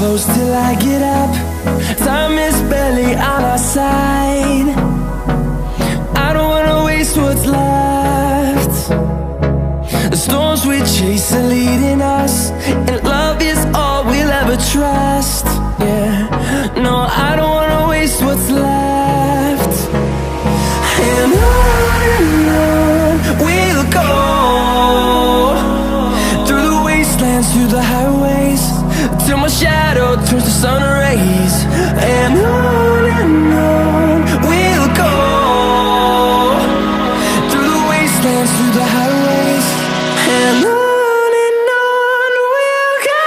close till I get up. Time is barely on our side. I don't wanna waste what's left. The storms we chase are leading us, and love is all we'll ever trust. Yeah, no, I don't wanna waste what's left. And on we'll go, through the wastelands, through the highways, till my shadow turns to sun rays. And on we'll go, through the wastelands, through the highways, and on we'll go.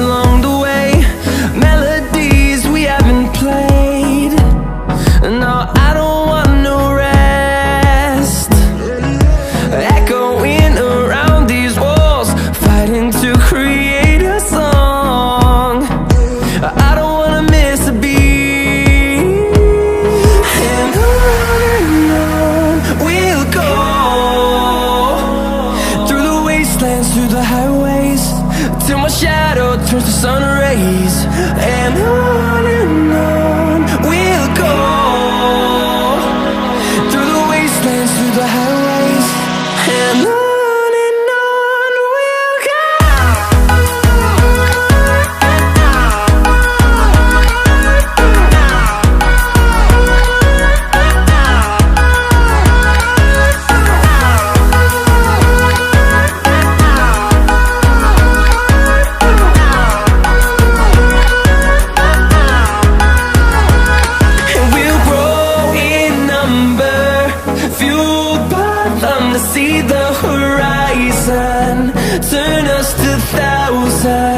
Along the way, melodies we haven't played. No, I don't want no rest. Echoing around these walls, fighting to create a song. I don't wanna miss a beat. And on we'll go, through the wastelands, through the highways, till my shadow turns to sun rays. And on we'll go, through the wastelands, through the highways, and on we'll go. See the horizon, turn us to thousands.